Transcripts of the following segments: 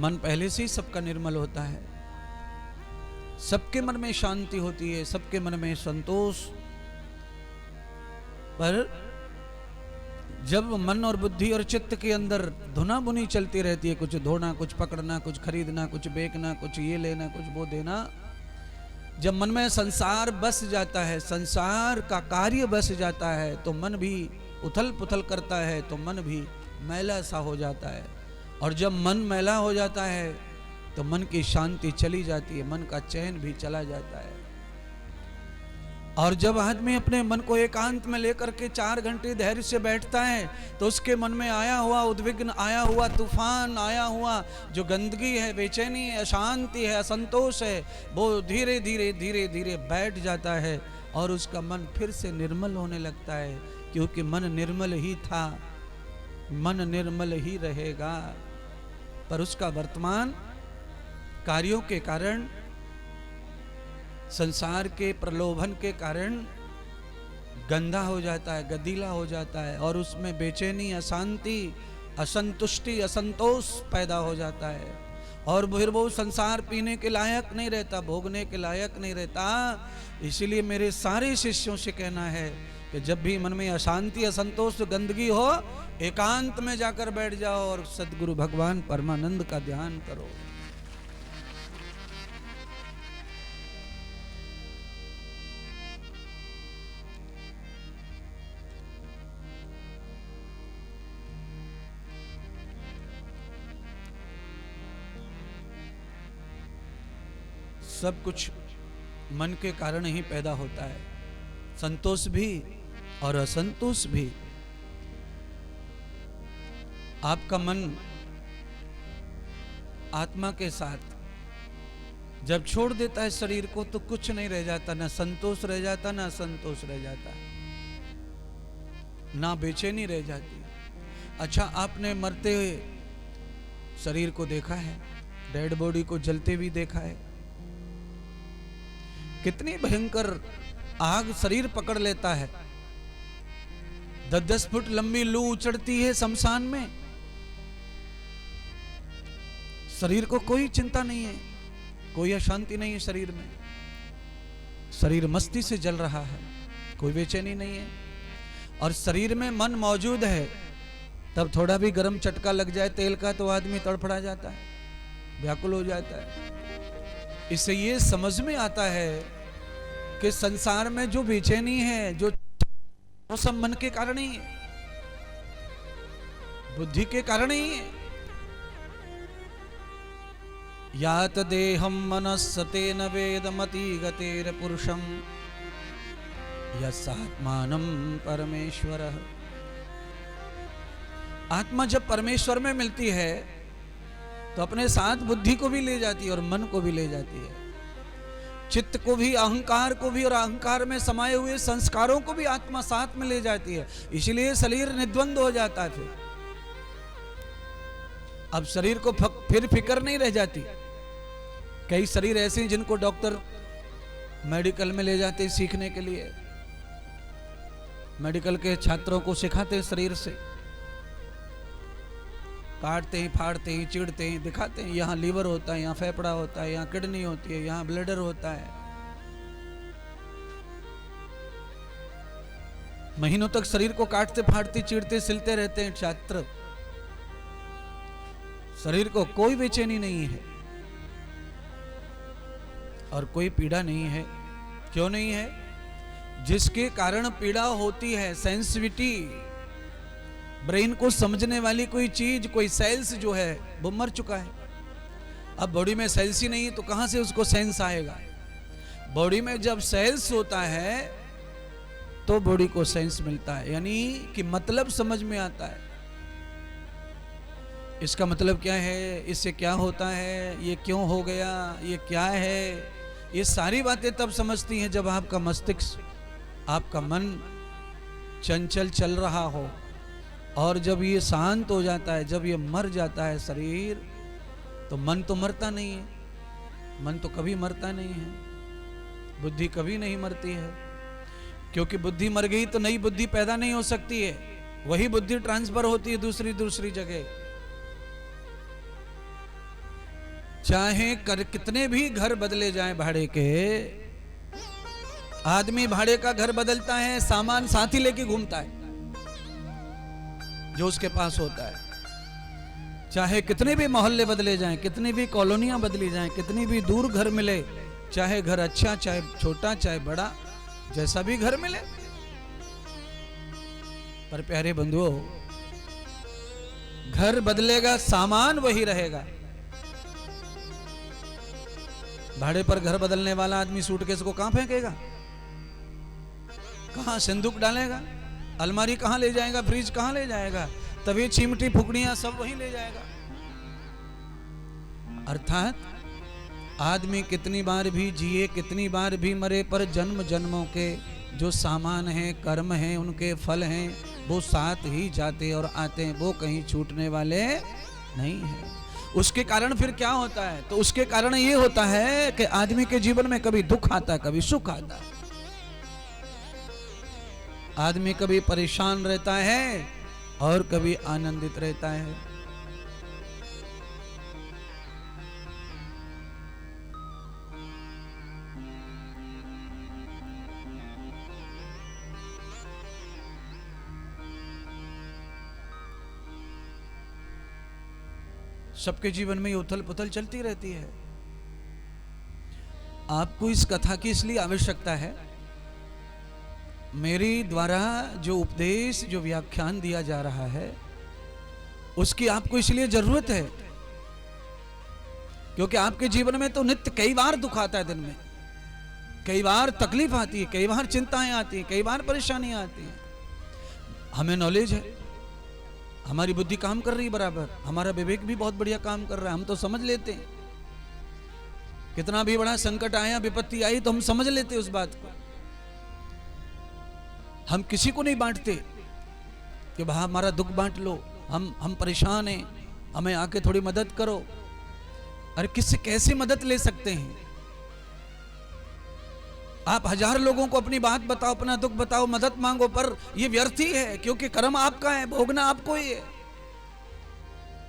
मन पहले से ही सबका निर्मल होता है, सबके मन में शांति होती है, सबके मन में संतोष। पर जब मन और बुद्धि और चित्त के अंदर धुना बुनी चलती रहती है, कुछ धोना, कुछ पकड़ना, कुछ खरीदना, कुछ बेचना, कुछ ये लेना, कुछ वो देना, जब मन में संसार बस जाता है, संसार का कार्य बस जाता है, तो मन भी उथल पुथल करता है, तो मन भी मैला सा हो जाता है। और जब मन मैला हो जाता है तो मन की शांति चली जाती है, मन का चैन भी चला जाता है। और जब आदमी अपने मन को एकांत में लेकर के 4 घंटे धैर्य से बैठता है, तो उसके मन में आया हुआ उद्विग्न, आया हुआ तूफान, आया हुआ जो गंदगी है, बेचैनी है, अशांति है, असंतोष है, वो धीरे धीरे धीरे धीरे बैठ जाता है और उसका मन फिर से निर्मल होने लगता है। क्योंकि मन निर्मल ही था, मन निर्मल ही रहेगा। पर उसका वर्तमान कार्यों के कारण, संसार के प्रलोभन के कारण गंदा हो जाता है, गदीला हो जाता है, और उसमें बेचैनी, अशांति, असंतुष्टि, असंतोष पैदा हो जाता है। और फिर वो संसार पीने के लायक नहीं रहता, भोगने के लायक नहीं रहता। इसीलिए मेरे सारे शिष्यों से कहना है कि जब भी मन में अशांति, असंतोष, गंदगी हो, एकांत में जाकर बैठ जाओ और सद्गुरु भगवान परमानंद का ध्यान करो। सब कुछ मन के कारण ही पैदा होता है, संतोष भी और असंतोष भी। आपका मन आत्मा के साथ जब छोड़ देता है शरीर को, तो कुछ नहीं रह जाता, ना संतोष रह जाता, ना असंतोष रह जाता, ना बेचैनी रह जाती। अच्छा, आपने मरते हुए शरीर को देखा है, डेड बॉडी को जलते भी देखा है। कितनी भयंकर आग शरीर पकड़ लेता है, 10-10 फुट लंबी लू उचड़ती है शमशान में। शरीर को कोई चिंता नहीं है, कोई अशांति नहीं है शरीर में, शरीर मस्ती से जल रहा है, कोई बेचैनी नहीं है। और शरीर में मन मौजूद है, तब थोड़ा भी गर्म चटका लग जाए तेल का तो आदमी तड़फड़ा जाता है, व्याकुल हो जाता है। इससे ये समझ में आता है कि संसार में जो बेचैनी है, जो वो सब मन के कारण ही है, बुद्धि के कारण ही है। यात देहम मनस्सतेन वेदमति गतेर पुरुषम यस्सात्मानं परमेश्वरः। आत्मा जब परमेश्वर में मिलती है तो अपने साथ बुद्धि को भी ले जाती है और मन को भी ले जाती है, चित्त को भी, अहंकार को भी, और अहंकार में समाये हुए संस्कारों को भी आत्मा साथ में ले जाती है। इसलिए शरीर निद्वंद हो जाता है। फिर अब शरीर को फिर फिक्र नहीं रह जाती। कई शरीर ऐसे हैं जिनको डॉक्टर मेडिकल में ले जाते सीखने के लिए, मेडिकल के छात्रों को सिखाते शरीर से, काटते हैं, फाड़ते हैं, चिड़ते हैं, दिखाते हैं, यहाँ लीवर होता है, यहाँ फेफड़ा होता है, यहाँ किडनी होती है, यहाँ ब्लडर होता है। महीनों तक शरीर को काटते, फाड़ते, चिड़ते, सिलते रहते हैं छात्र। शरीर को कोई बेचैनी नहीं है और कोई पीड़ा नहीं है। क्यों नहीं है? जिसके कारण पीड़ा होती है, सेंसिटिविटी, ब्रेन को समझने वाली कोई चीज, कोई सेल्स जो है वो मर चुका है। अब बॉडी में सेल्स ही नहीं है तो कहां से उसको सेंस आएगा? बॉडी में जब सेल्स होता है तो बॉडी को सेंस मिलता है, यानी कि मतलब समझ में आता है। इसका मतलब क्या है, इससे क्या होता है, ये क्यों हो गया, ये क्या है, ये सारी बातें तब समझती हैं जब आपका मस्तिष्क, आपका मन चंचल चल रहा हो। और जब ये शांत हो जाता है, जब ये मर जाता है शरीर, तो मन तो मरता नहीं है, मन तो कभी मरता नहीं है, बुद्धि कभी नहीं मरती है। क्योंकि बुद्धि मर गई तो नई बुद्धि पैदा नहीं हो सकती है, वही बुद्धि ट्रांसफर होती है दूसरी जगह। चाहे कर कितने भी घर बदले जाएं भाड़े के, आदमी भाड़े का घर बदलता है, सामान साथ ही लेके घूमता है जो उसके पास होता है। चाहे कितने भी मोहल्ले बदले जाएं, कितनी भी कॉलोनियां बदली जाएं, कितनी भी दूर घर मिले, चाहे घर अच्छा चाहे छोटा चाहे बड़ा, जैसा भी घर मिले, पर प्यारे बंधुओं, घर बदलेगा सामान वही रहेगा। भाड़े पर घर बदलने वाला आदमी सूटकेस को कहां फेंकेगा, कहां संदूक डालेगा, अलमारी कहां ले जाएगा, फ्रिज कहां ले जाएगा, तभी चिमटी फुकड़ियां सब वहीं ले जाएगा। अर्थात आदमी कितनी बार भी जिए, कितनी बार भी मरे, पर जन्म जन्मों के जो सामान हैं, कर्म हैं, उनके फल हैं, वो साथ ही जाते और आते हैं, वो कहीं छूटने वाले नहीं है। उसके कारण फिर क्या होता है, तो उसके कारण ये होता है कि आदमी के जीवन में कभी दुख आता है, कभी सुख आता है। आदमी कभी परेशान रहता है और कभी आनंदित रहता है। सबके जीवन में ये उथल पुथल चलती रहती है। आपको इस कथा की इसलिए आवश्यकता है, मेरे द्वारा जो उपदेश, जो व्याख्यान दिया जा रहा है, उसकी आपको इसलिए जरूरत है क्योंकि आपके जीवन में तो नित्य कई बार दुख आता है, दिन में कई बार तकलीफ आती है, कई बार चिंताएं आती हैं, कई बार परेशानियां आती हैं। हमें नॉलेज है, हमारी बुद्धि काम कर रही है बराबर, हमारा विवेक भी बहुत बढ़िया काम कर रहा है, हम तो समझ लेते हैं। कितना भी बड़ा संकट आया, विपत्ति आई, तो हम समझ लेते हैं उस बात को। हम किसी को नहीं बांटते कि भाई हमारा दुख बांट लो, हम परेशान हैं, हमें आके थोड़ी मदद करो। अरे किससे कैसे मदद ले सकते हैं? आप 1000 लोगों को अपनी बात बताओ, अपना दुख बताओ, मदद मांगो, पर यह व्यर्थ ही है, क्योंकि कर्म आपका है, भोगना आपको ही है।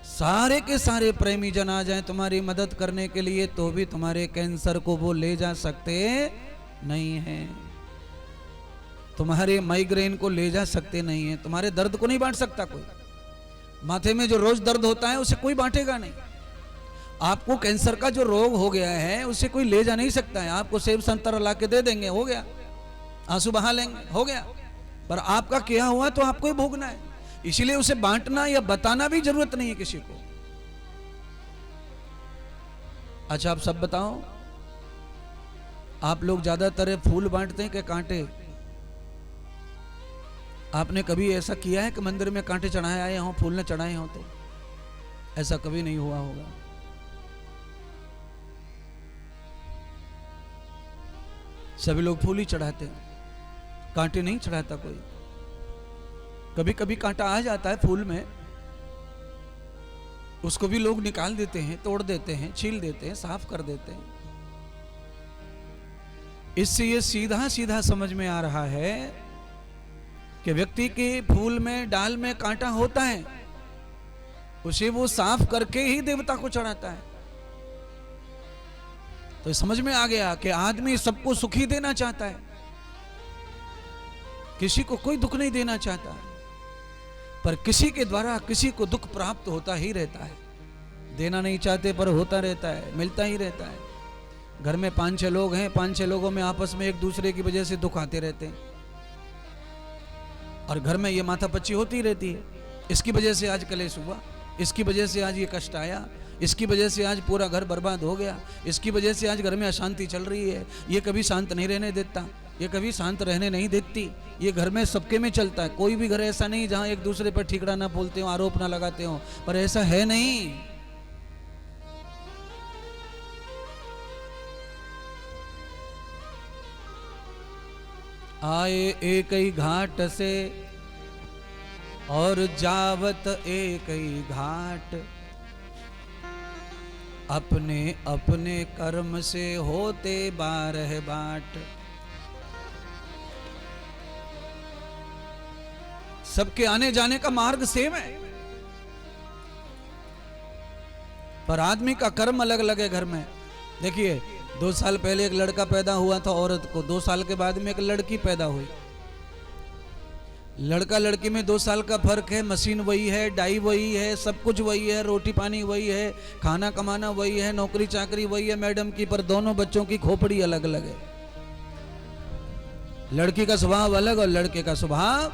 सारे के सारे प्रेमी जन आ जाएं तुम्हारी मदद करने के लिए, तो भी तुम्हारे कैंसर को वो ले जा सकते नहीं हैं, तुम्हारे माइग्रेन को ले जा सकते नहीं हैं, तुम्हारे दर्द को नहीं बांट सकता कोई। माथे में जो रोज दर्द होता है उसे कोई बांटेगा नहीं। आपको कैंसर का जो रोग हो गया है उसे कोई ले जा नहीं सकता है। आपको सेब संतरा ला के दे देंगे, हो गया, आंसू बहा लेंगे, हो गया, पर आपका क्या हुआ तो आपको ही भोगना है। इसीलिए उसे बांटना या बताना भी जरूरत नहीं है किसी को। अच्छा, आप सब बताओ, आप लोग ज्यादातर फूल बांटते हैं कि कांटे? आपने कभी ऐसा किया है कि मंदिर में कांटे चढ़ाए आए हों, फूल न चढ़ाए हों? तो ऐसा कभी नहीं हुआ होगा। सभी लोग फूल ही चढ़ाते हैं, कांटे नहीं चढ़ाता कोई। कभी कभी कांटा आ जाता है फूल में, उसको भी लोग निकाल देते हैं, तोड़ देते हैं, छील देते हैं, साफ कर देते हैं। इससे ये सीधा सीधा समझ में आ रहा है कि व्यक्ति के फूल में, डाल में कांटा होता है, उसे वो साफ करके ही देवता को चढ़ाता है। तो समझ में आ गया कि आदमी सबको सुखी देना चाहता है, किसी को कोई दुख नहीं देना चाहता, पर किसी के द्वारा किसी को दुख प्राप्त होता ही रहता है। देना नहीं चाहते पर होता रहता है, मिलता ही रहता है। घर में 5-6 लोग हैं, 5-6 लोगों में आपस में एक दूसरे की वजह से दुख आते रहते हैं, और घर में ये माथापच्ची होती रहती है। इसकी वजह से आज कलेश हुआ, इसकी वजह से आज ये कष्ट आया, इसकी वजह से आज पूरा घर बर्बाद हो गया, इसकी वजह से आज घर में अशांति चल रही है। ये कभी शांत नहीं रहने देता, ये कभी शांत रहने नहीं देती। ये घर में सबके में चलता है। कोई भी घर ऐसा नहीं जहां एक दूसरे पर ठीकरा ना बोलते हो, आरोप ना लगाते हो, पर ऐसा है नहीं। आए एक ही घाट से और जावत एक ही घाट, अपने अपने कर्म से होते 12 बाट। सबके आने जाने का मार्ग सेम है, पर आदमी का कर्म अलग अलग है घर में। देखिए 2 साल पहले एक लड़का पैदा हुआ था औरत को, 2 साल के बाद में एक लड़की पैदा हुई। लड़का लड़की में 2 साल का फर्क है, मशीन वही है, डाई वही है, सब कुछ वही है, रोटी पानी वही है, खाना कमाना वही है, नौकरी चाकरी वही है मैडम की, पर दोनों बच्चों की खोपड़ी अलग अलग है। लड़की का स्वभाव अलग और लड़के का स्वभाव